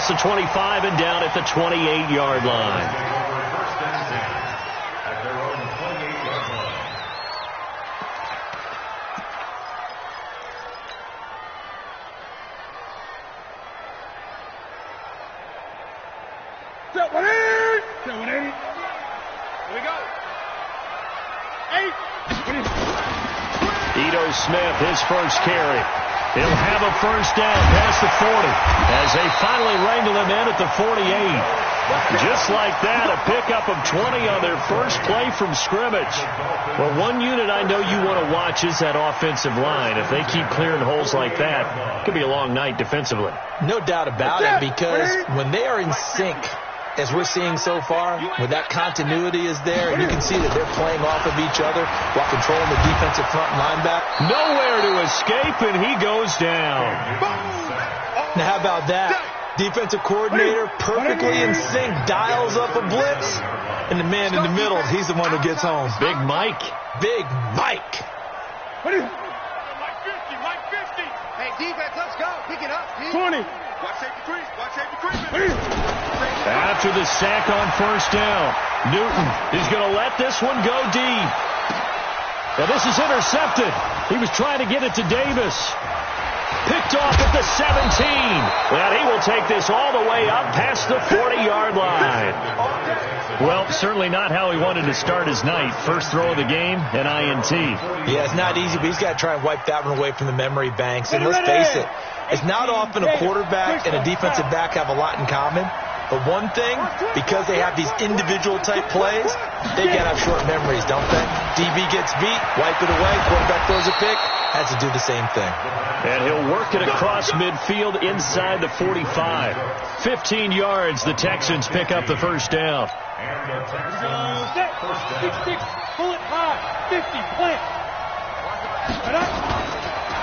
across the 25 and down at the 28-yard line. Smith, his first carry. He'll have a first down past the 40 as they finally wrangle him in at the 48. Just like that, a pickup of 20 on their first play from scrimmage. Well, one unit I know you want to watch is that offensive line. If they keep clearing holes like that, it could be a long night defensively. No doubt about it, because when they are in sync, as we're seeing so far, when that continuity is there, and you can see that they're playing off of each other while controlling the defensive front linebacker. Nowhere to escape, and he goes down. Now, how about that? Defensive coordinator perfectly in sync, dials up a blitz, and the man in the middle, he's the one who gets home. Big Mike. Big Mike. Mike 50, Mike 50. Hey, defense, let's go. Pick it up, dude. 20. Watch safety crease, watch safety crease. After the sack on first down, Newton is going to let this one go deep. Now this is intercepted. He was trying to get it to Davis. Picked off at the 17. Well, he will take this all the way up past the 40-yard line. Well, certainly not how he wanted to start his night. First throw of the game, an INT. Yeah, it's not easy, but he's got to try and wipe that one away from the memory banks. And let's face it, it's not often a quarterback and a defensive back have a lot in common. But one thing, because they have these individual type plays, they got to have short memories, don't they? DB gets beat, wipe it away, quarterback throws a pick, has to do the same thing. And he'll work it across midfield inside the 45. 15 yards, the Texans pick up the first down. Pull it high, 50, plant.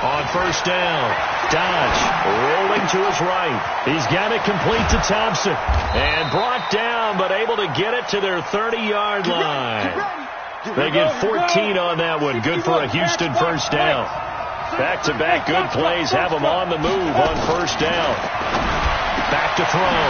On first down, Dodge rolling to his right. He's got it complete to Thompson. And brought down, but able to get it to their 30-yard line. They get 14 on that one. Good for a Houston first down. Back-to-back good plays have them on the move on first down. Back to throw.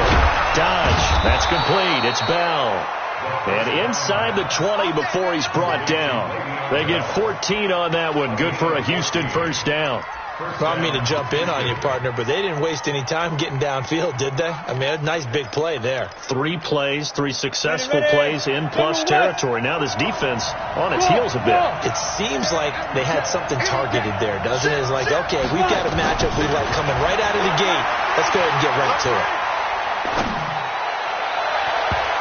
Dodge. That's complete. It's Bell. And inside the 20 before he's brought down. They get 14 on that one. Good for a Houston first down. Well, I mean to jump in on you, partner, but they didn't waste any time getting downfield, did they? I mean, a nice big play there. 3 plays, 3 successful plays in plus territory. Now this defense on its heels a bit. It seems like they had something targeted there, doesn't it? It's like, okay, we've got a matchup we like coming right out of the gate. Let's go ahead and get right to it.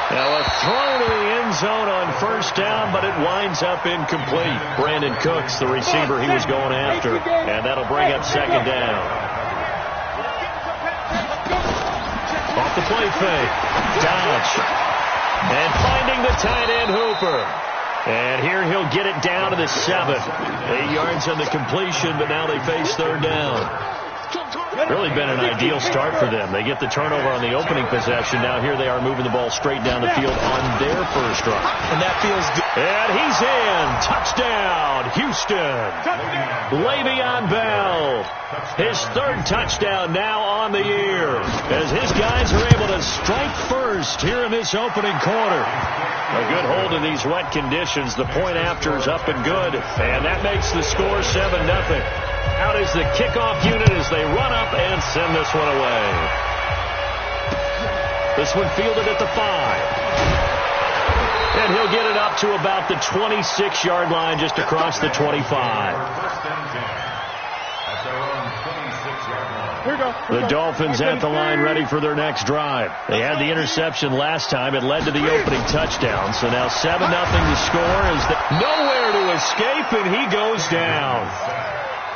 Now a throw to the end zone on first down, but it winds up incomplete. Brandon Cooks, the receiver he was going after, and that'll bring up second down. Off the play fake, Dodge, and finding the tight end Hooper. And here he'll get it down to the 7. 8 yards on the completion, but now they face third down. Really been an ideal start for them. They get the turnover on the opening possession. Now here they are moving the ball straight down the field on their first run. And that feels good. And he's in. Touchdown, Houston. Le'Veon Bell. His 3rd touchdown now on the year as his guys are able to strike first here in this opening quarter. A good hold in these wet conditions. The point after is up and good. And that makes the score 7-0. Out is the kickoff unit as they run up and send this one away. This one fielded at the 5. And he'll get it up to about the 26-yard line just across the 25. The Dolphins at the line ready for their next drive. They had the interception last time. It led to the opening touchdown. So now 7-0 the score. Is nowhere to escape, and he goes down.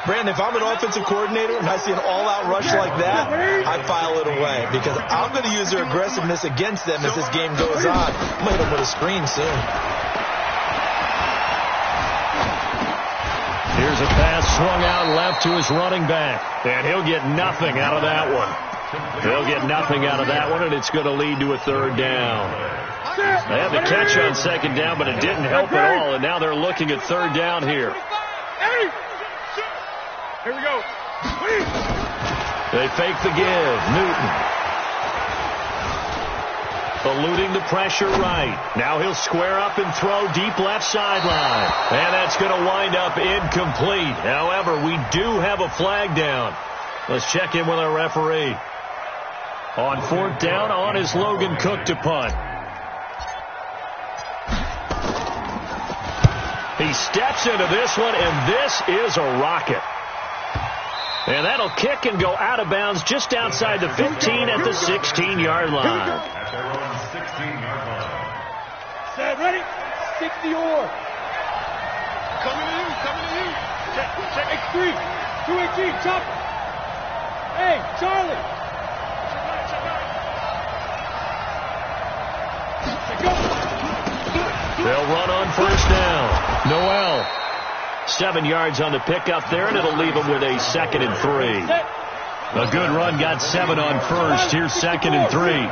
Brandon, if I'm an offensive coordinator and I see an all-out rush like that, I file it away because I'm going to use their aggressiveness against them as this game goes on. I'm going to hit them with a screen soon. Here's a pass swung out left to his running back, and he'll get nothing out of that one. He'll get nothing out of that one, and it's going to lead to a third down. They had the catch on second down, but it didn't help at all, and now they're looking at third down here. Here we go. They fake the give. Newton. Eluding the pressure right. Now he'll square up and throw deep left sideline. And that's going to wind up incomplete. However, we do have a flag down. Let's check in with our referee. On 4th down, on is Logan Cook to punt. He steps into this one, and this is a rocket. And that'll kick and go out of bounds just outside the 15 at the 16-yard line. Set, ready? 60 or. Coming to you. Check X3. 2-8G, chop. Hey, Charlie. They'll run on 1st down. Noel. 7 yards on the pickup there, and it'll leave them with a 2nd and 3. A good run got 7 on 1st. Here's 2nd and 3.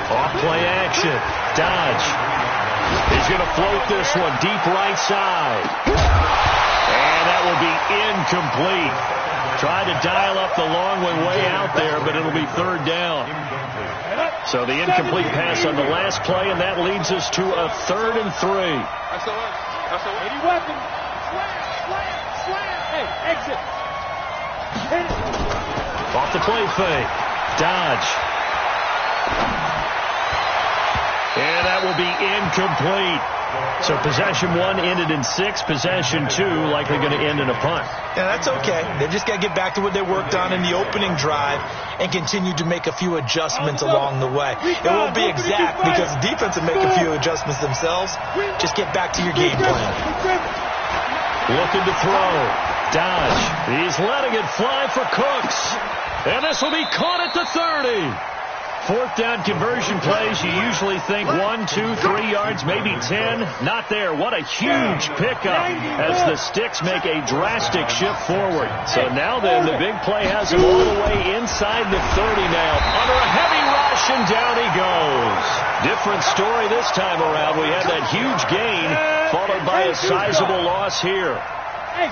Off play action. Dodge. He's going to float this one deep right side. And that will be incomplete. Tried to dial up the long way out there, but it'll be 3rd down. So the incomplete pass on the last play, and that leads us to a 3rd and 3. 80 weapons. Slam. Hey, exit. Hit it. Off the play fake. Dodge. And that will be incomplete. So possession 1 ended in 6. Possession 2 likely going to end in a punt. Yeah, that's okay. They've just got to get back to what they worked on in the opening drive and continue to make a few adjustments along the way. It won't be exact because the defense will make a few adjustments themselves. Just get back to your game plan. Looking to throw. Dodge. He's letting it fly for Cooks. And this will be caught at the 30. 4th down conversion plays, you usually think 1, 2, 3 yards, maybe 10. Not there. What a huge pickup as the Sticks make a drastic shift forward. So now then, the big play has him all the way inside the 30 now. Under a heavy rush, and down he goes. Different story this time around. We had that huge gain, followed by a sizable loss here.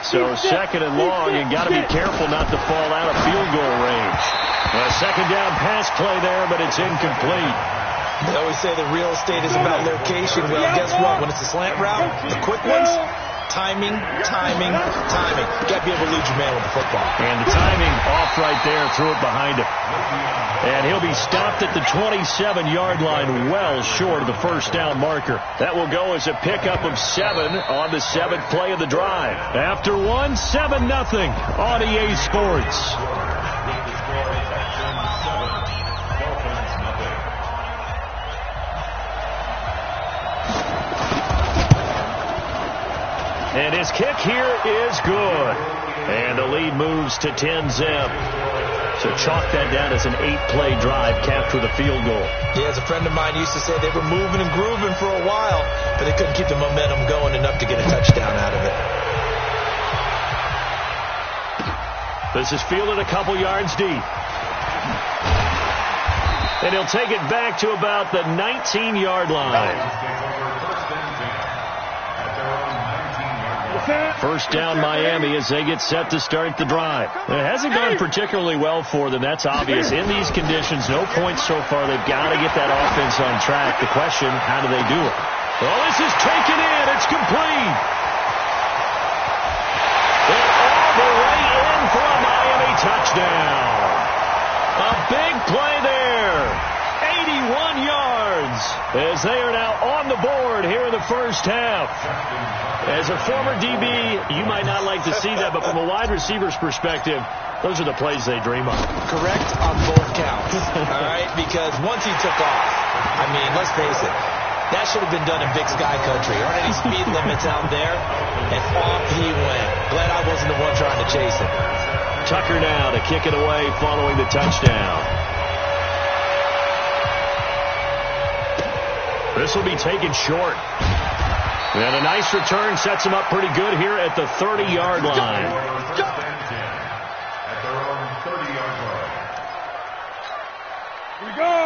So 2nd and long, you got to be careful not to fall out of field goal range. A 2nd down pass play there, but it's incomplete. They always say the real estate is about location. Well, guess what? When it's a slant route, the quick ones, timing. You got to be able to lead your man with the football. And the timing off right there, threw it behind him. And he'll be stopped at the 27-yard line, well short of the 1st down marker. That will go as a pickup of 7 on the 7th play of the drive. After 1, 7-0 on EA Sports. And his kick here is good. And the lead moves to 10-zip. So chalk that down as an 8-play drive, capped with a field goal. Yeah, as a friend of mine used to say, they were moving and grooving for a while, but they couldn't keep the momentum going enough to get a touchdown out of it. This is fielded a couple yards deep. And he'll take it back to about the 19-yard line. 1st down Miami as they get set to start the drive. It hasn't gone particularly well for them. That's obvious. In these conditions, no points so far. They've got to get that offense on track. The question, how do they do it? Well, this is taken in. It's complete. And all the way in for a Miami touchdown. A big play there. 81 yards as they are now on the board here in the 1st half. As a former DB, you might not like to see that, but from a wide receiver's perspective, those are the plays they dream of. Correct on both counts, all right? Because once he took off, I mean, let's face it, that should have been done in Big Sky Country. There aren't any speed limits out there, and off he went. Glad I wasn't the one trying to chase him. Tucker now to kick it away following the touchdown. This will be taken short. And a nice return sets him up pretty good here at the 30-yard line.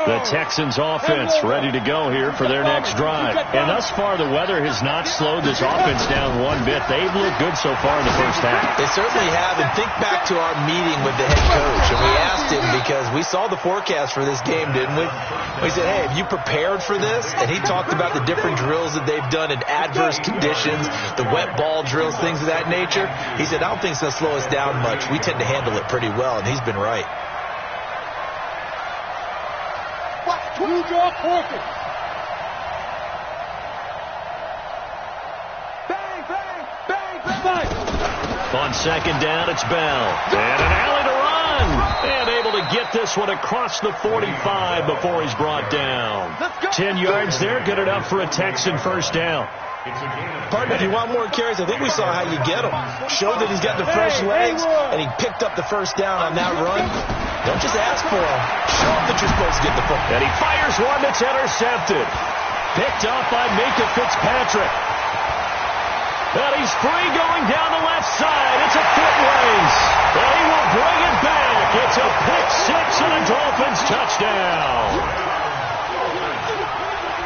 The Texans offense ready to go here for their next drive. And thus far, the weather has not slowed this offense down one bit. They've looked good so far in the first half. They certainly have. And think back to our meeting with the head coach. And we asked him, because we saw the forecast for this game, didn't we? We said, hey, have you prepared for this? And he talked about the different drills that they've done in adverse conditions, the wet ball drills, things of that nature. He said, I don't think it's going to slow us down much. We tend to handle it pretty well, and he's been right. Blue draw Porkins. Bang, bang, bang, bang. On second down, it's Bell. And an alley to run. And able to get this one across the 45 before he's brought down. 10 yards there, good enough for a Texan first down. Partner, if you want more carries, I think we saw how you get him. Showed that he's got the fresh legs, and he picked up the first down on that run. Don't just ask for him. Show him that you're supposed to get the football. And he fires one that's intercepted. Picked up by Minka Fitzpatrick. And he's free going down the left side. It's a foot race. And he will bring it back. It's a pick six and a Dolphins touchdown.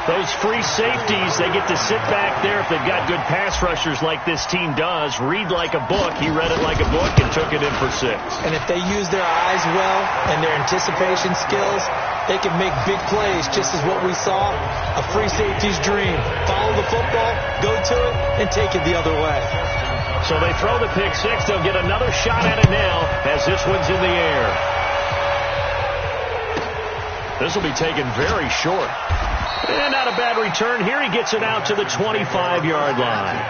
Those free safeties, they get to sit back there if they've got good pass rushers like this team does. Read like a book. He read it like a book and took it in for 6. And if they use their eyes well and their anticipation skills, they can make big plays, just as what we saw, a free safety's dream. Follow the football, go to it, and take it the other way. So they throw the pick six. They'll get another shot at it now as this one's in the air. This will be taken very short. And not a bad return here. He gets it out to the 25-yard line.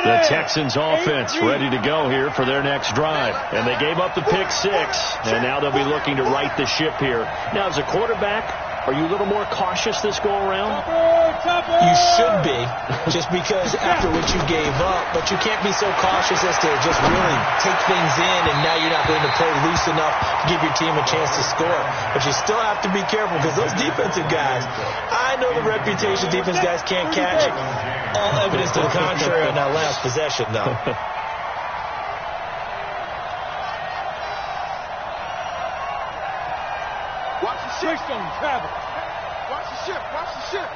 The Texans offense ready to go here for their next drive. And they gave up the pick six, and now they'll be looking to right the ship here. Now, as a quarterback, are you a little more cautious this go around? You should be, just because after what you gave up. But you can't be so cautious as to just really take things in, and now you're not going to play loose enough to give your team a chance to score. But you still have to be careful, because those defensive guys, I know the reputation defense guys can't catch. All evidence to the contrary on that last possession, though. Watch the ship. Travel. Watch the ship. Watch the ship.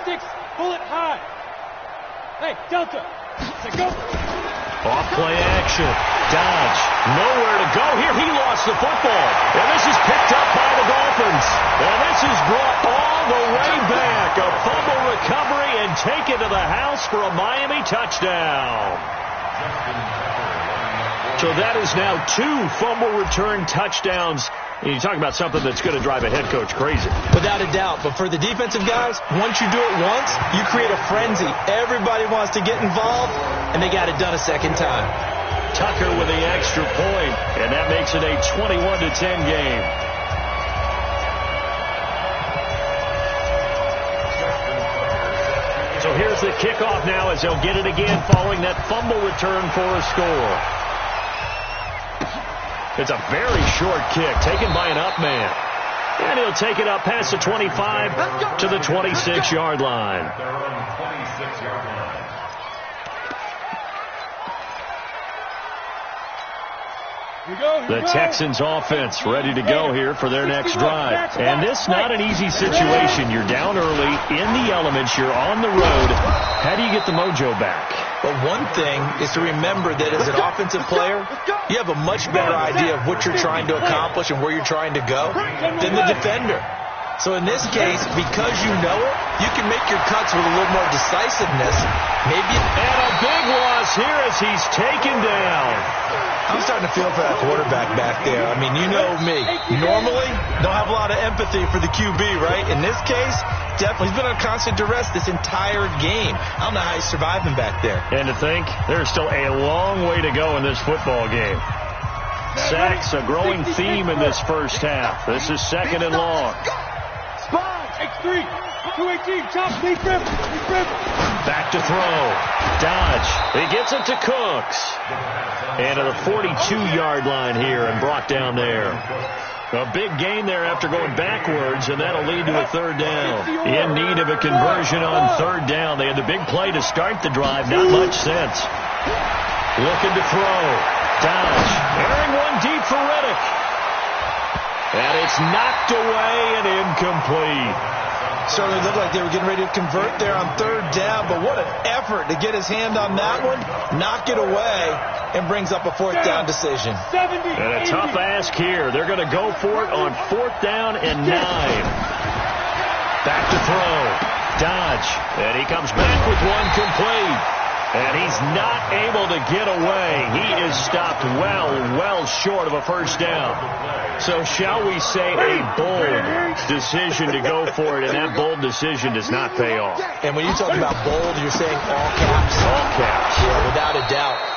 Six. Pull it high. Hey, Delta. Say go. Off play action. Dodge. Nowhere to go here. He lost the football. And this is picked up by the Dolphins. And this is brought all the way back. A fumble recovery and taken to the house for a Miami touchdown. So that is now 2 fumble return touchdowns. And you talk about something that's going to drive a head coach crazy. Without a doubt. But for the defensive guys, once you do it once, you create a frenzy. Everybody wants to get involved, and they got it done a second time. Tucker with the extra point, and that makes it a 21-10 game. So here's the kickoff now as they'll get it again following that fumble return for a score. It's a very short kick taken by an up man. And he'll take it up past the 25 to the 26-yard line. The Texans offense ready to go here for their next drive. And this not an easy situation. You're down early, in the elements, you're on the road. How do you get the mojo back? But one thing is to remember that as an offensive player, you have a much better idea of what you're trying to accomplish and where you're trying to go than the defender. So in this case, because you know it, you can make your cuts with a little more decisiveness. Maybe. And a big loss here as he's taken down. I'm starting to feel for that quarterback back there. I mean, you know me. Normally, don't have a lot of empathy for the QB, right? In this case, definitely. He's been on constant duress this entire game. I don't know how he's surviving back there. And to think, there's still a long way to go in this football game. Sacks, a growing theme in this first half. This is second and long. X3, 218, chop, deep river. Back to throw. Dodge. He gets it to Cooks. And to the 42-yard line here and brought down there. A big gain there after going backwards, and that'll lead to a third down. In need of a conversion on third down. They had the big play to start the drive. Not much sense. Looking to throw. Dodge. Airing one deep for Reddick. And it's knocked away and incomplete. Certainly looked like they were getting ready to convert there on third down, but what an effort to get his hand on that one, knock it away, and brings up a fourth down decision. And a tough ask here. They're going to go for it on fourth down and 9. Back to throw. Dodge. And he comes back with one complete. And he's not able to get away. He is stopped well short of a first down. So shall we say a bold decision to go for it, and that bold decision does not pay off. And when you talk about bold, you're saying all caps? All caps. Yeah, without a doubt.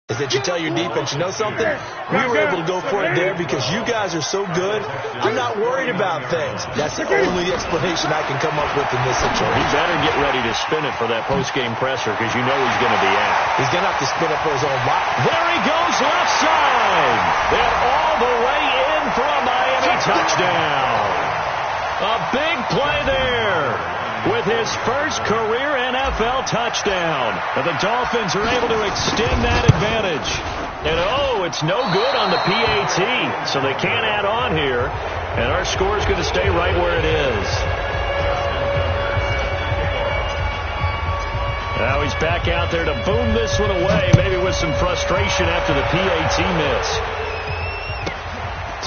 Is that you tell your defense, you know something? We were able to go for it there because you guys are so good. I'm not worried about things. That's the only explanation I can come up with in this situation. He better get ready to spin it for that post-game presser because you know he's going to be out. He's going to have to spin it for his own life. There he goes, left side. And all the way in for a Miami touchdown. A big play there with his first career NFL touchdown. And the Dolphins are able to extend that advantage. And, it's no good on the PAT, so they can't add on here. And our score is going to stay right where it is. Now he's back out there to boom this one away, maybe with some frustration after the PAT miss.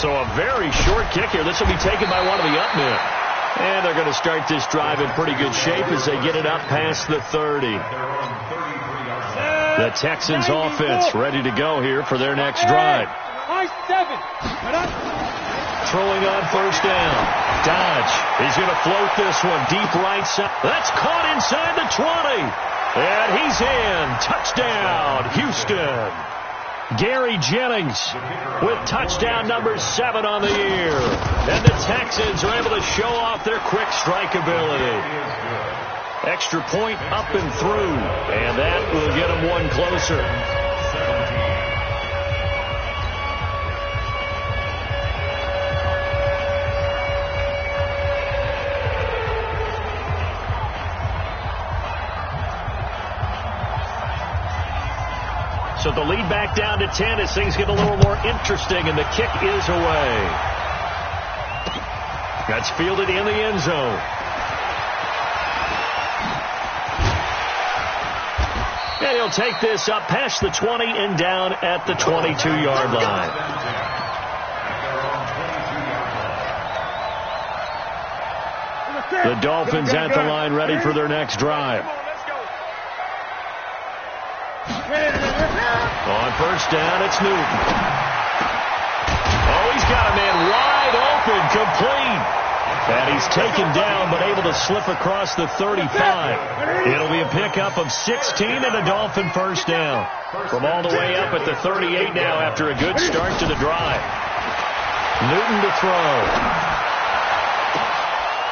So a very short kick here. This will be taken by one of the up men. And they're going to start this drive in pretty good shape as they get it up past the 30. The Texans offense ready to go here for their next drive. Throwing on first down. Dodge. He's going to float this one deep right side. That's caught inside the 20. And he's in. Touchdown, Houston. Gary Jennings with touchdown number 7 on the year. And the Texans are able to show off their quick strike ability. Extra point up and through. And that will get them one closer. So the lead back down to 10 as things get a little more interesting, and the kick is away. That's fielded in the end zone. And he'll take this up past the 20 and down at the 22-yard line. The Dolphins at the line ready for their next drive. On first down, it's Newton. He's got a man wide open, complete. And he's taken down, but able to slip across the 35. It'll be a pickup of 16 and a Dolphin first down. From all the way up at the 38 now after a good start to the drive. Newton to throw.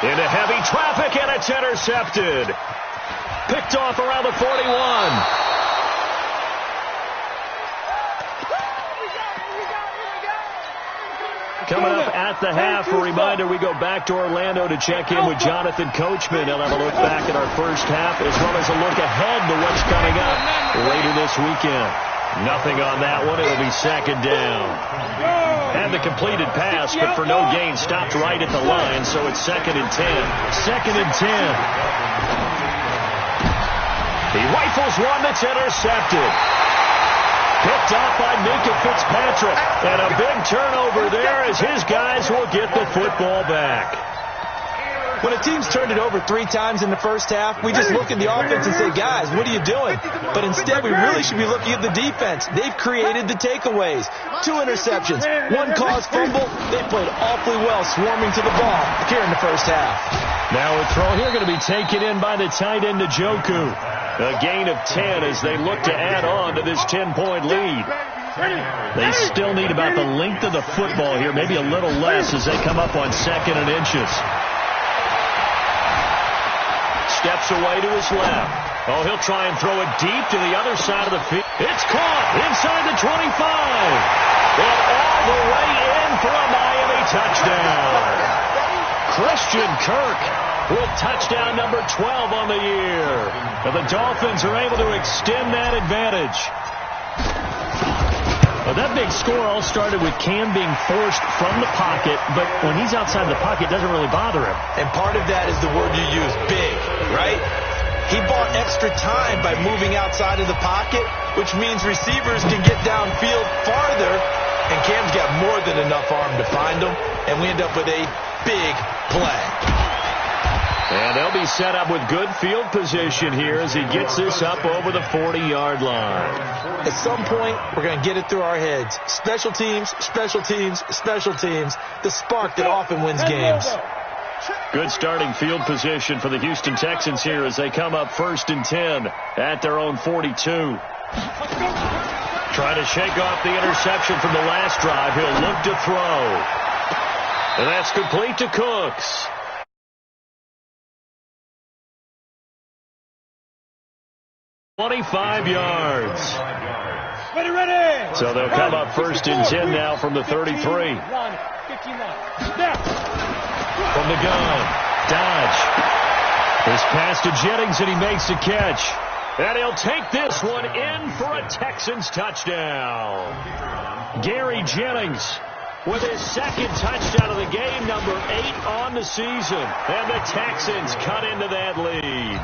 Into heavy traffic, and it's intercepted. Picked off around the 41. Coming up at the half, a reminder, we go back to Orlando to check in with Jonathan Coachman. He'll have a look back at our first half as well as a look ahead to what's coming up later this weekend. Nothing on that one. It'll be second down. And the completed pass, but for no gain, stopped right at the line, so it's second and 10. Second and 10. He rifles one that's intercepted. Picked off by Minka Fitzpatrick. And a big turnover there as his guys will get the football back. When a team's turned it over 3 times in the first half, we just look at the offense and say, guys, what are you doing? But instead, we really should be looking at the defense. They've created the takeaways. 2 interceptions, 1 caused fumble. They played awfully well swarming to the ball here in the first half. Now a throw here going to be taken in by the tight end Njoku. A gain of 10 as they look to add on to this 10-point lead. They still need about the length of the football here, maybe a little less as they come up on 2nd and inches. Steps away to his left. Oh, he'll try and throw it deep to the other side of the field. It's caught inside the 25. And all the way in for a Miami touchdown. Christian Kirk with touchdown number 12 on the year. And the Dolphins are able to extend that advantage. Well, that big score all started with Cam being forced from the pocket, but when he's outside the pocket, it doesn't really bother him. And part of that is the word you use, big, right? He bought extra time by moving outside of the pocket, which means receivers can get downfield farther, and Cam's got more than enough arm to find them, and we end up with a big play. And they'll be set up with good field position here as he gets this up over the 40-yard line. At some point, we're going to get it through our heads. Special teams, special teams, special teams, the spark that often wins games. Good starting field position for the Houston Texans here as they come up 1st and 10 at their own 42. Trying to shake off the interception from the last drive. He'll look to throw. And that's complete to Cooks. .25 yards. Ready. So they'll come up 1st and 10 now from the 33. From the gun. Dodge. This pass to Jennings, and he makes the catch. And he'll take this one in for a Texans touchdown. Gary Jennings with his second touchdown of the game, number 8 on the season. And the Texans cut into that lead.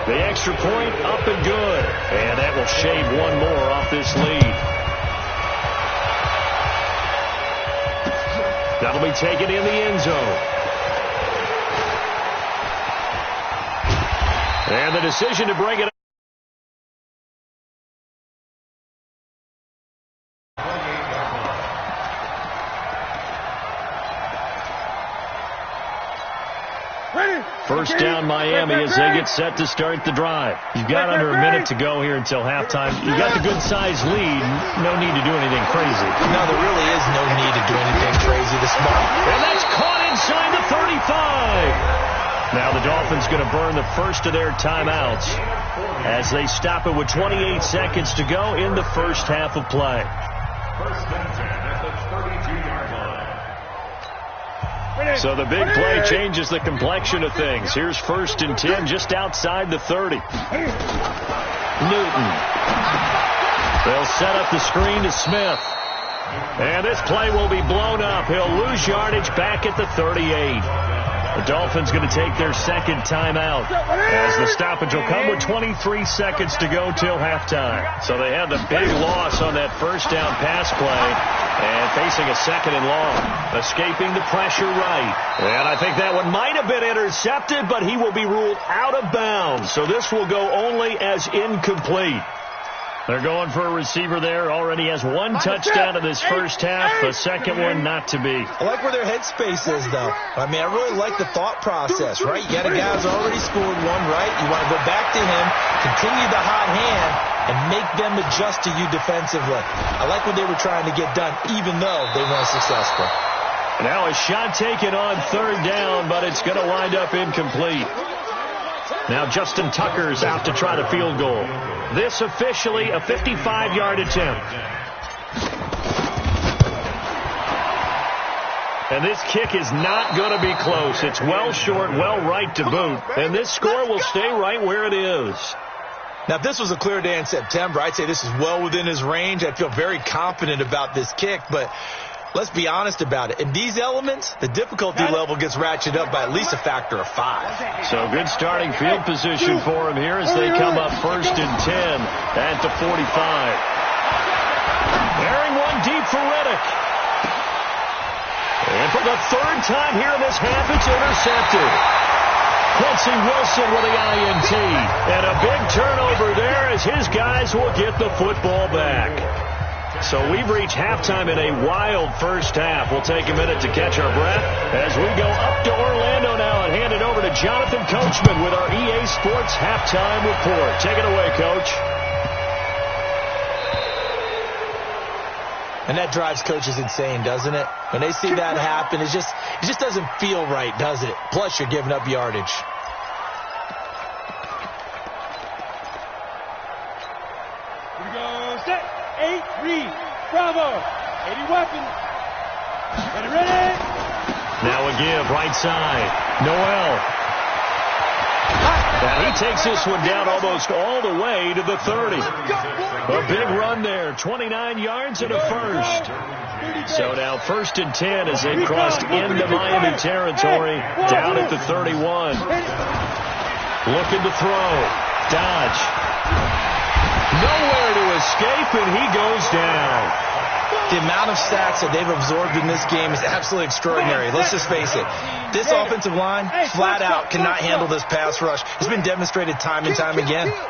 The extra point up and good. And that will shave one more off this lead. That'll be taken in the end zone. And the decision to bring it up. First down Miami as they get set to start the drive. You've got under a minute to go here until halftime. You've got the good-sized lead. No need to do anything crazy. No, there really is no need to do anything crazy this morning. And that's caught inside the 35. Now the Dolphins going to burn the first of their timeouts as they stop it with 28 seconds to go in the first half of play. First and 10 at the 32-yard line. So the big play changes the complexion of things. Here's 1st and 10 just outside the 30. Newton. They'll set up the screen to Smith. And this play will be blown up. He'll lose yardage back at the 38. The Dolphins going to take their second timeout as the stoppage will come with 23 seconds to go till halftime. So they had the big loss on that first down pass play and facing a 2nd and long. Escaping the pressure right. And I think that one might have been intercepted, but he will be ruled out of bounds. So this will go only as incomplete. They're going for a receiver there. Already has 1 touchdown in this first half. A second one not to be. I like where their headspace is, though. I mean, I really like the thought process, right? You got a guy who's already scored one, right? You want to go back to him, continue the hot hand, and make them adjust to you defensively. I like what they were trying to get done, even though they weren't successful. Now a shot taken on 3rd down, but it's going to wind up incomplete. Now Justin Tucker's out to try the field goal. This officially a 55-yard attempt. And this kick is not going to be close. It's well short, well right to boot. And this score will stay right where it is. Now, if this was a clear day in September, I'd say this is well within his range. I'd feel very confident about this kick, but let's be honest about it. In these elements, the difficulty level gets ratcheted up by at least a factor of 5. So good starting field position for him here as they come up 1st and 10 at the 45. Bearing one deep for Riddick. And for the 3rd time here in this half, it's intercepted. Quincy Wilson with the INT. And a big turnover there as his guys will get the football back. So we've reached halftime in a wild first half. We'll take a minute to catch our breath as we go up to Orlando now and hand it over to Jonathan Coachman with our EA Sports Halftime Report. Take it away, Coach. And that drives coaches insane, doesn't it? When they see that happen, it just doesn't feel right, does it? Plus, you're giving up yardage. Bravo. 80 weapons. Ready? Now a give, right side. Noel. And he takes this one down almost all the way to the 30. A big run there, 29 yards and a first. So now 1st and 10 as they've crossed into Miami territory, down at the 31. Looking to throw. Dodge. Nowhere to escape, and he goes down. The amount of sacks that they've absorbed in this game is absolutely extraordinary. Let's just face it. This offensive line, flat out, cannot handle this pass rush. It's been demonstrated time and time again. Off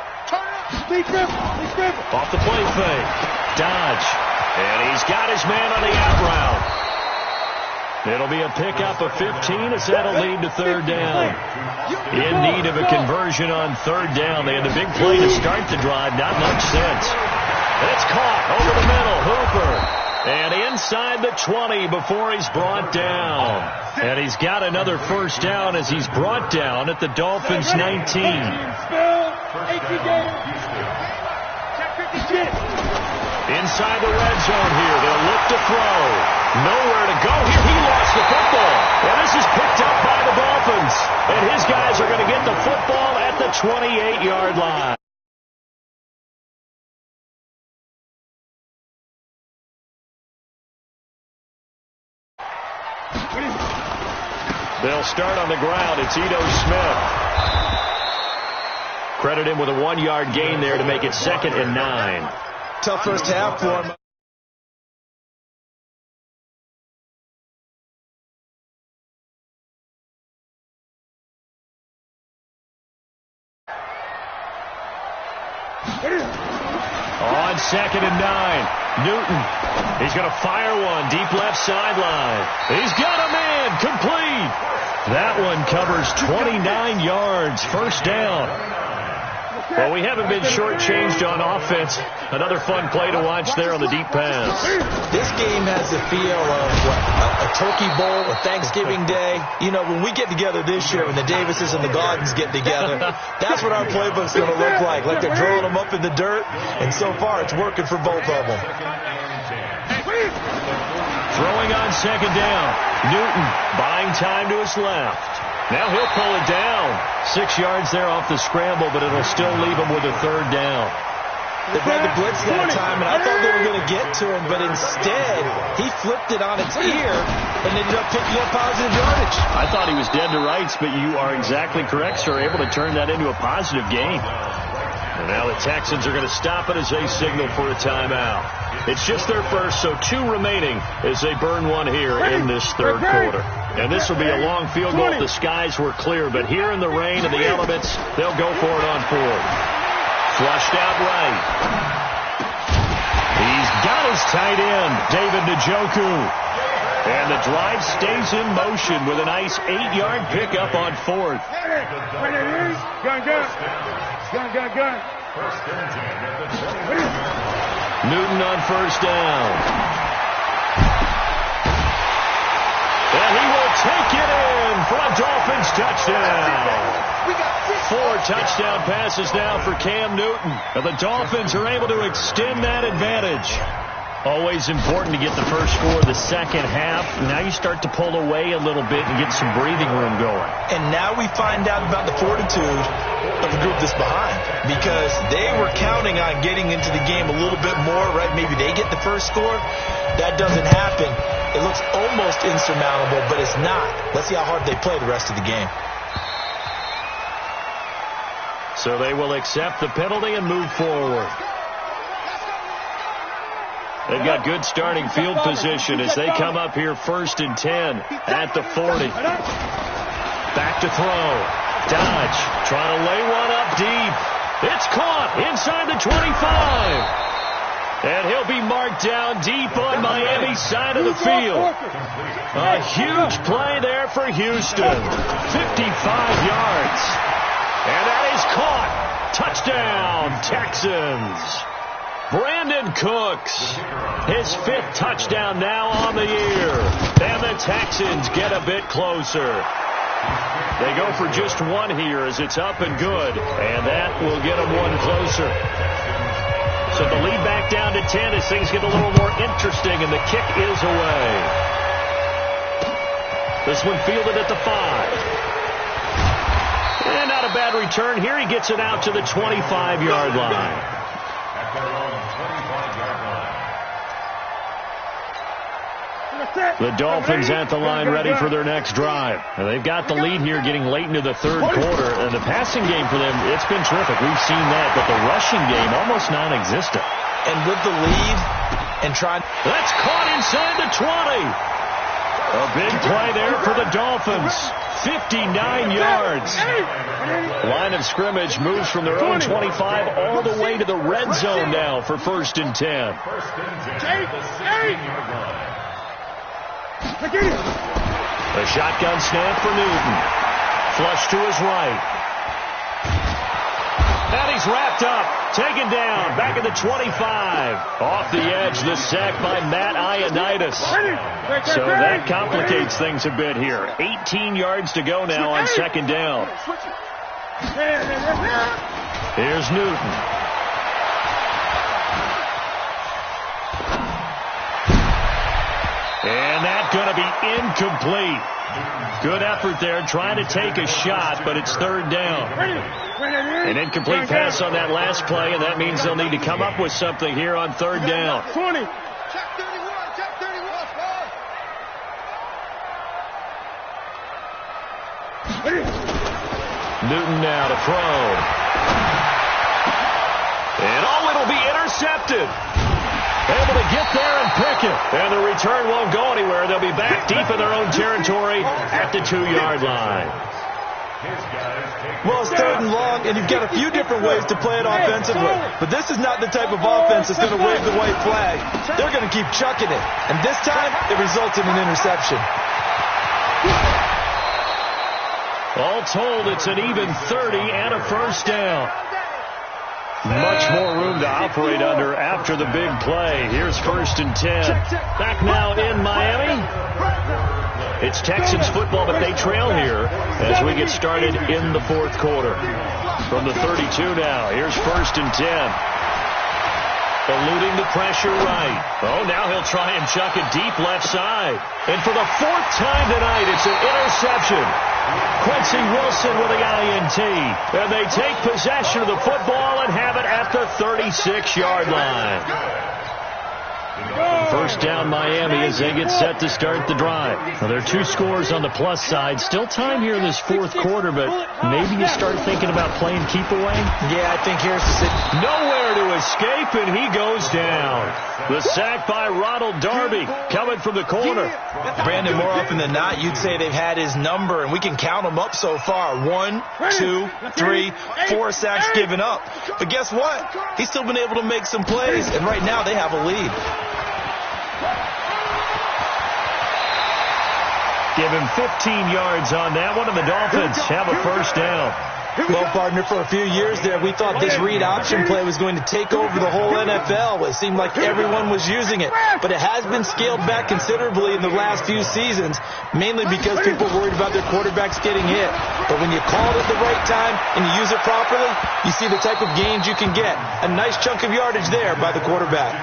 the play fake. Dodge. And he's got his man on the out route. It'll be a pickup of 15 as that'll lead to 3rd down. In need of a conversion on 3rd down. They had a big play to start the drive. Not much sense. And it's caught over the middle. Hooper. And inside the 20 before he's brought down. And he's got another 1st down as he's brought down at the Dolphins' 19. Inside the red zone here. They'll look to throw. Nowhere to go here. He lost the football. And this is picked up by the Dolphins. And his guys are going to get the football at the 28-yard line. They'll start on the ground. It's Ito Smith. Credit him with a 1-yard gain there to make it 2nd and 9. Tough first half for him. On 2nd and 9. Newton. He's going to fire one. Deep left sideline. He's got a man. Complete. That one covers 29 yards. 1st down. Well, we haven't been shortchanged on offense. Another fun play to watch there on the deep pass. This game has the feel of a turkey bowl, a Thanksgiving day. You know, when we get together this year, when the Davises and the Gaudens get together, that's what our playbook's going to look like. Like they're drilling them up in the dirt, and so far it's working for both of them. Throwing on 2nd down. Newton buying time to his left. Now he'll pull it down. 6 yards there off the scramble, but it'll still leave him with a 3rd down. They tried to blitz that time, and I thought they were going to get to him, but instead he flipped it on its ear and ended up picking up positive yardage. I thought he was dead to rights, but you are exactly correct, sir. Able to turn that into a positive gain. And now the Texans are going to stop it as they signal for a timeout. It's just their first, so 2 remaining as they burn one here in this 3rd quarter. And this will be a long field goal if the skies were clear, but here in the rain and the elements, they'll go for it on 4th. Flushed out right. He's got his tight end, David Njoku. And the drive stays in motion with a nice 8-yard pickup on 4th. Gun. Newton on 1st down. And he will take it in for a Dolphins touchdown. 4 touchdown passes now for Cam Newton. And the Dolphins are able to extend that advantage. Always important to get the first score of the second half. Now you start to pull away a little bit and get some breathing room going. And now we find out about the fortitude of the group that's behind, because they were counting on getting into the game a little bit more, right? Maybe they get the first score. That doesn't happen. It looks almost insurmountable, but it's not. Let's see how hard they play the rest of the game. So they will accept the penalty and move forward. They've got good starting field position as they come up here 1st and 10 at the 40. Back to throw. Dodge trying to lay one up deep. It's caught inside the 25. And he'll be marked down deep on Miami's side of the field. A huge play there for Houston. 55 yards. And that is caught. Touchdown, Texans. Brandon Cooks, his 5th touchdown now on the year. And the Texans get a bit closer. They go for just 1 here as it's up and good. And that will get them 1 closer. So the lead back down to 10 as things get a little more interesting, and the kick is away. This one fielded at the 5. And not a bad return here. He gets it out to the 25-yard line. The Dolphins at the line ready for their next drive. And they've got the lead here getting late into the third quarter. And the passing game for them, it's been terrific. We've seen that. But the rushing game, almost non-existent. And with the lead and trying... That's caught inside the 20. A big play there for the Dolphins. 59 yards. Line of scrimmage moves from their own 25 all the way to the red zone now for 1st and 10. A shotgun snap for Newton. Flush to his right. And he's wrapped up. Taken down. Back at the 25. Off the edge, the sack by Matt Ioannidis. So that complicates things a bit here. 18 yards to go now on 2nd down. Here's Newton. And that's going to be incomplete. Good effort there, trying to take a shot, but it's 3rd down. An incomplete pass on that last play, and that means they'll need to come up with something here on 3rd down. Newton now to throw. And it'll be intercepted. Able to get there and pick it. And the return won't go anywhere. They'll be back deep in their own territory at the 2-yard line. Well, it's 3rd and long, and you've got a few different ways to play it offensively. But this is not the type of offense that's going to wave the white flag. They're going to keep chucking it. And this time, it results in an interception. All told, it's an even 30 and a 1st down. Much more room to operate under after the big play. Here's 1st and 10. Back now in Miami. It's Texans football, but they trail here as we get started in the 4th quarter. From the 32 now, here's 1st and 10. Eluding the pressure right. Oh, now he'll try and chuck it deep left side. And for the 4th time tonight, it's an interception. Quincy Wilson with the INT. And they take possession of the football and have it at the 36-yard line. 1st down Miami as they get set to start the drive. Well, there are 2 scores on the plus side. Still time here in this 4th quarter, but maybe you start thinking about playing keep away. Yeah, I think here's the situation. Nowhere to escape, and he goes down. The sack by Ronald Darby coming from the corner. Brandon, more often than not, you'd say they've had his number, and we can count them up so far. 1, 2, 3, 4 sacks given up. But guess what? He's still been able to make some plays, and right now they have a lead. Give him 15 yards on that one, and the Dolphins have a 1st down. Well, partner, for a few years there, we thought this read option play was going to take over the whole NFL. It seemed like everyone was using it. But it has been scaled back considerably in the last few seasons, mainly because people are worried about their quarterbacks getting hit. But when you call it at the right time and you use it properly, you see the type of gains you can get. A nice chunk of yardage there by the quarterback.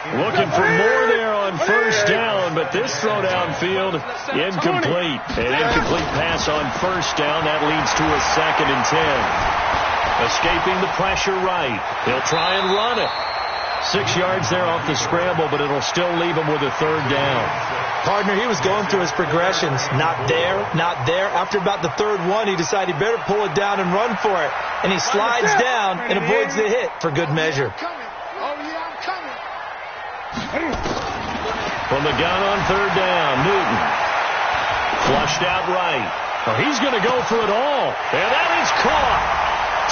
Looking for more there on 1st down, but this throw downfield, incomplete. An incomplete pass on 1st down. That leads to a 2nd and 10. Escaping the pressure right. He'll try and run it. 6 yards there off the scramble, but it'll still leave him with a 3rd down. Partner, he was going through his progressions. Not there, not there. After about the 3rd one, he decided he better pull it down and run for it. And he slides down and avoids the hit for good measure. From the gun on 3rd down, Newton. Flushed out right. Oh, he's going to go for it all. And that is caught.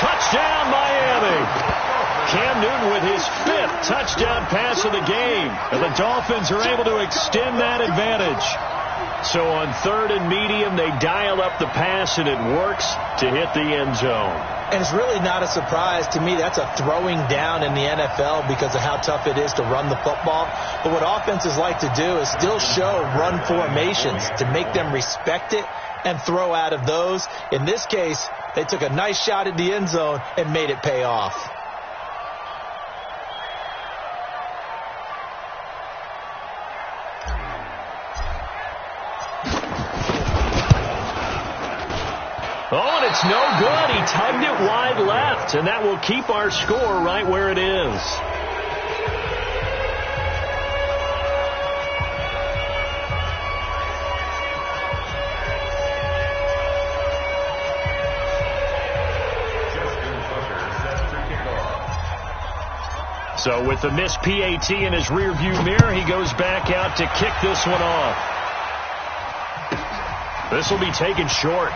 Touchdown, Miami. Cam Newton with his 5th touchdown pass of the game. And the Dolphins are able to extend that advantage. So on 3rd and medium, they dial up the pass, and it works to hit the end zone. And it's really not a surprise to me. That's a throwing down in the NFL because of how tough it is to run the football. But what offenses like to do is still show run formations to make them respect it and throw out of those. In this case, they took a nice shot at the end zone and made it pay off. Oh, and it's no good. He tugged it wide left, and that will keep our score right where it is. So with the missed PAT in his rearview mirror, he goes back out to kick this one off. This will be taken short.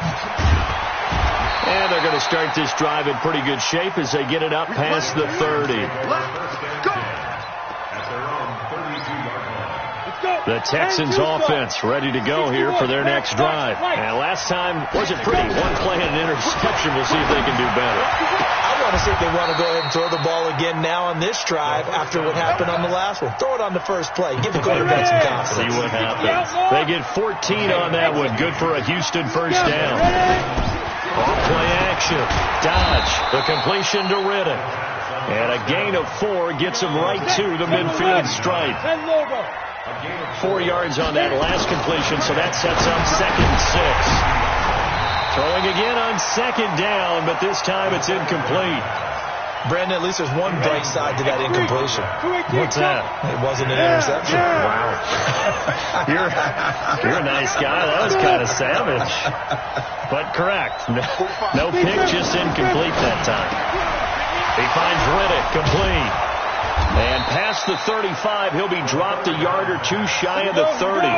And they're going to start this drive in pretty good shape as they get it up past the 30. The Texans offense ready to go here for their next drive. And last time wasn't pretty. One play and an interception. We'll see if they can do better. I want to see if they want to go ahead and throw the ball again now on this drive after what happened on the last one. Throw it on the first play. Give the quarterback some confidence. See what happens. They get 14 on that one. Good for a Houston first down. Off play action. Dodge. The completion to Riddick. And a gain of 4 gets him right to the midfield stripe. 4 yards on that last completion, so that sets up 2nd and 6. Throwing again on 2nd down, but this time it's incomplete. Brandon, at least there's one bright side to that incompletion. What's that? It wasn't an interception. Wow. You're a nice guy. That was kind of savage. But correct. No pick, just incomplete that time. He finds Riddick complete. And past the 35, he'll be dropped a yard or 2 shy of the 30.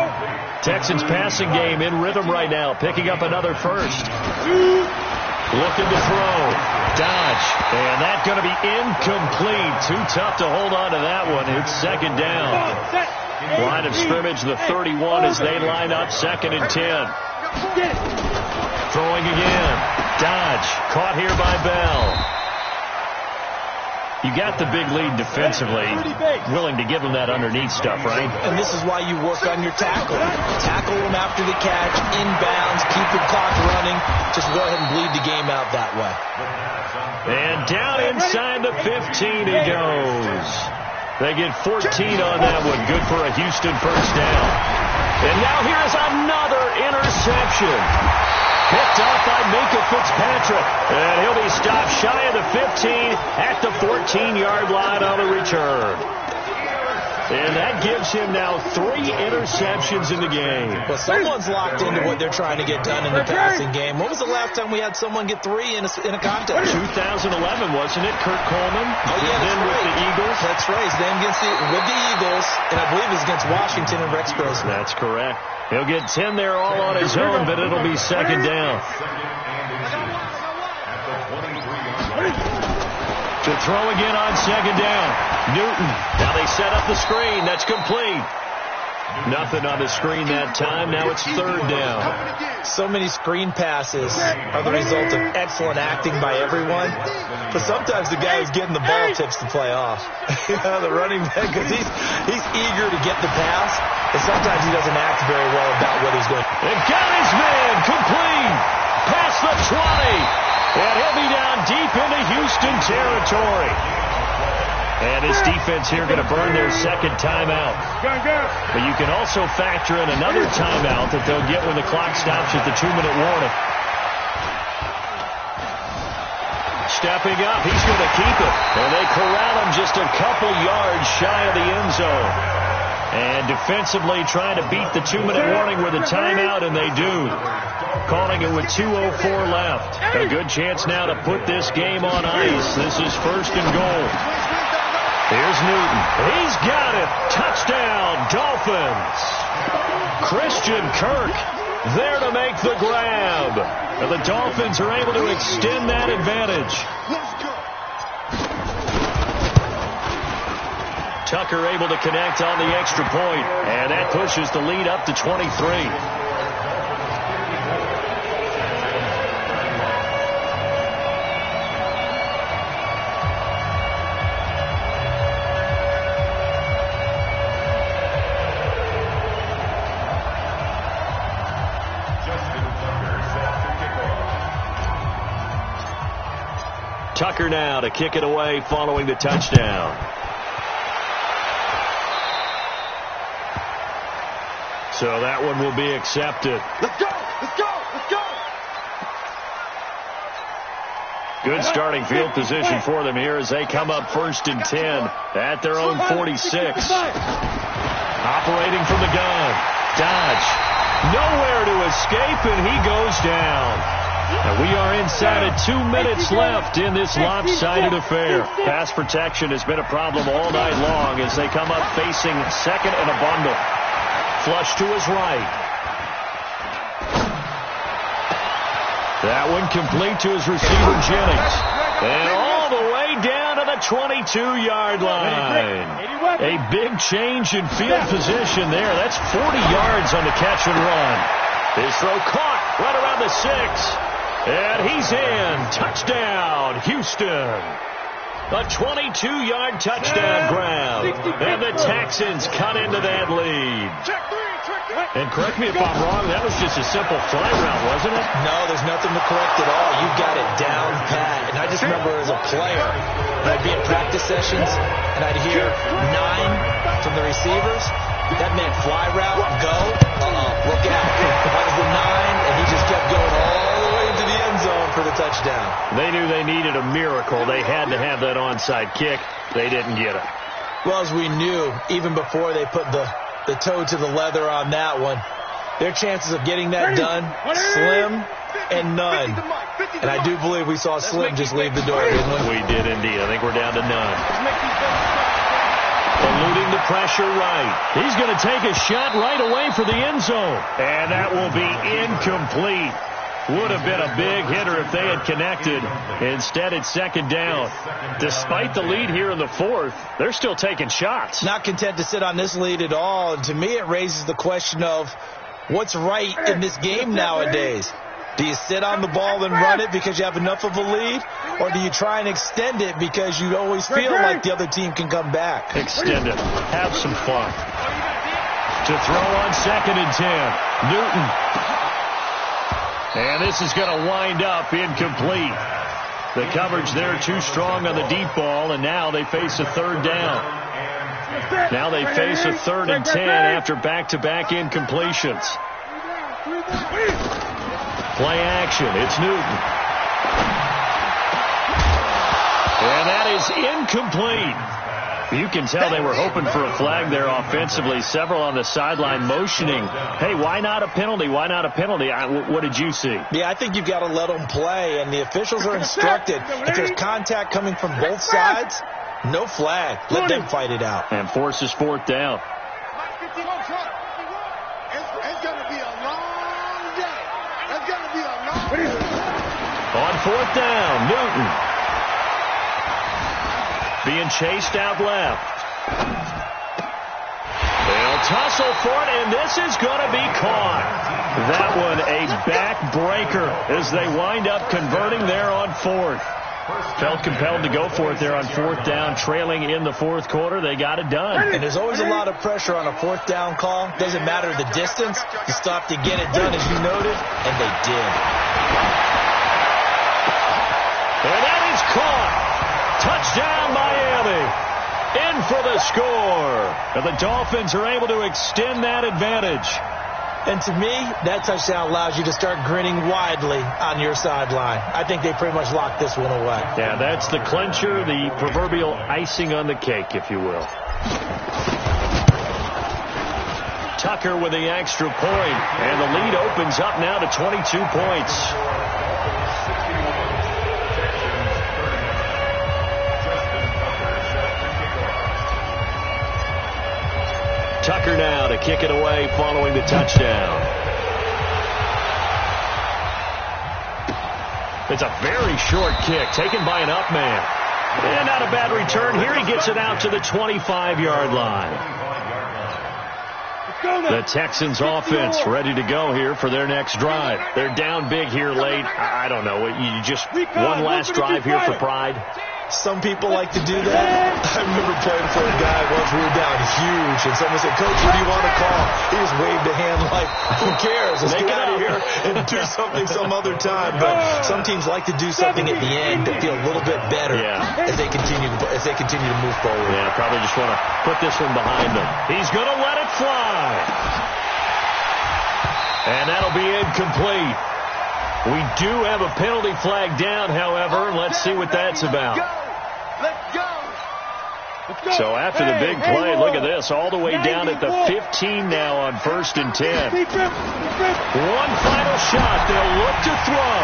Texans passing game in rhythm right now, picking up another first. Looking to throw. Dodge. And that's going to be incomplete. Too tough to hold on to that one. It's 2nd down. Line of scrimmage, the 31 as they line up 2nd and 10. Throwing again. Dodge. Caught here by Bell. You got the big lead defensively, willing to give them that underneath stuff, right? And this is why you work on your tackle. Tackle them after the catch, inbounds, keep the clock running. Just go ahead and bleed the game out that way. And down inside the 15 he goes. They get 14 on that one. Good for a Houston first down. And now here's another interception. Picked off by Minka Fitzpatrick. And he'll be stopped shy of the 15 at the 14-yard line on the return. And that gives him now 3 interceptions in the game. Well, someone's locked into what they're trying to get done in the passing game. When was the last time we had someone get 3 in a contest? 2011, wasn't it? Kurt Coleman. Oh, yeah, then with the Eagles. That's right. Then with the Eagles, and I believe it was against Washington and Rex Grossman. That's correct. He'll get 10 there all on his own, but it'll be 2nd down. To throw again on 2nd down. Newton. Now they set up the screen. That's complete. Nothing on the screen that time. Now it's 3rd down. So many screen passes are the result of excellent acting by everyone. But sometimes the guy who's getting the ball tips the play off. The running back, because he's eager to get the pass, and sometimes he doesn't act very well about what he's doing. They've got his man complete. Past the 20. And he'll be down deep into Houston territory. And his defense here going to burn their 2nd timeout. But you can also factor in another timeout that they'll get when the clock stops at the 2-minute warning. Stepping up, he's going to keep it. And they corral him just a couple yards shy of the end zone. And defensively trying to beat the 2-minute warning with a timeout, and they do. Calling it with 2:04 left. A good chance now to put this game on ice. This is 1st and goal. Here's Newton. He's got it. Touchdown, Dolphins. Christian Kirk there to make the grab. And the Dolphins are able to extend that advantage. Tucker able to connect on the extra point, and that pushes the lead up to 23. Tucker now to kick it away following the touchdown. So that one will be accepted. Let's go! Let's go! Let's go! Good starting field position for them here as they come up 1st and 10 at their own 46. Operating from the gun. Dodge. Nowhere to escape, and he goes down. And we are inside of 2 minutes left in this lopsided affair. Pass protection has been a problem all night long as they come up facing 2nd and a bundle. Flush to his right. That one complete to his receiver, Jennings. And all the way down to the 22-yard line. A big change in field position there. That's 40 yards on the catch and run. His throw caught right around the 6. And he's in. Touchdown, Houston. A 22-yard touchdown grab. And the Texans cut into that lead. And correct me if I'm wrong, that was just a simple fly route, wasn't it? No, there's nothing to correct at all. You got it down pat. And I just remember as a player, I'd be in practice sessions, and I'd hear 9 from the receivers. That meant fly route, go, look out. That was the 9, and he just kept going all the way into the end zone for the touchdown. They knew they needed a miracle. They had to have that onside kick. They didn't get it. Well, as we knew, even before they put the toe to the leather on that one, their chances of getting that done, slim and none. And I do believe we saw Slim just leave the door, didn't we? We did indeed. I think we're down to none. Eluding the pressure right. He's going to take a shot right away for the end zone. And that will be incomplete. Would have been a big hitter if they had connected. Instead, it's 2nd down. Despite the lead here in the 4th, they're still taking shots. Not content to sit on this lead at all. And to me, it raises the question of what's right in this game nowadays. Do you sit on the ball and run it because you have enough of a lead? Or do you try and extend it because you always feel like the other team can come back? Extend it. Have some fun. To throw on 2nd and 10. Newton. And this is going to wind up incomplete. The coverage there too strong on the deep ball, and now they face a 3rd down. Now they face a 3rd and 10 after back-to-back incompletions. Play action. It's Newton. And that is incomplete. You can tell they were hoping for a flag there offensively. Several on the sideline motioning, hey, why not a penalty? Why not a penalty? What did you see? Yeah, I think you've got to let them play, and the officials are instructed. If there's contact coming from both sides, no flag. Let them fight it out. And forces 4th down. It's going to be a long day. It's going to be a long day. On 4th down, Newton. Being chased out left. They'll tussle for it, and this is going to be caught. That one a backbreaker as they wind up converting there on 4th. Felt compelled to go for it there on 4th down, trailing in the 4th quarter. They got it done. And there's always a lot of pressure on a 4th down call. Doesn't matter the distance. You stop to get it done, as you noted, and they did. And that is caught. Touchdown, Miami. In for the score. And the Dolphins are able to extend that advantage. And to me, that touchdown allows you to start grinning widely on your sideline. I think they pretty much locked this one away. Yeah, that's the clincher, the proverbial icing on the cake, if you will. Tucker with the extra point. And the lead opens up now to 22 points. Tucker now to kick it away following the touchdown. It's a very short kick taken by an up man. And not a bad return here. He gets it out to the 25-yard line. The Texans offense ready to go here for their next drive. They're down big here late. I don't know. You just one last drive here for pride. Some people like to do that. I remember playing for a guy once we were down huge, and someone said, Coach, what do you want to call? He just waved a hand like, who cares? Let's get out of here and do something some other time. But some teams like to do something at the end to feel a little bit better as they continue to move forward. Yeah, probably just want to put this one behind them. He's going to let it fly. And that'll be incomplete. We do have a penalty flag down, however. Let's see what that's about. Let's go. So after the big play, look at this, all the way down at the 15 now on 1st and 10. One final shot. They'll look to throw.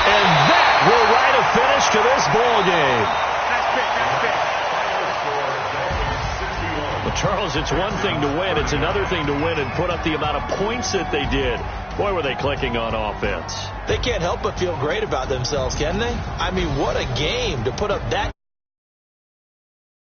And that will write a finish to this ball game. Well, Charles, it's one thing to win. It's another thing to win and put up the amount of points that they did. Boy, were they clicking on offense. They can't help but feel great about themselves, can they? I mean, what a game to put up that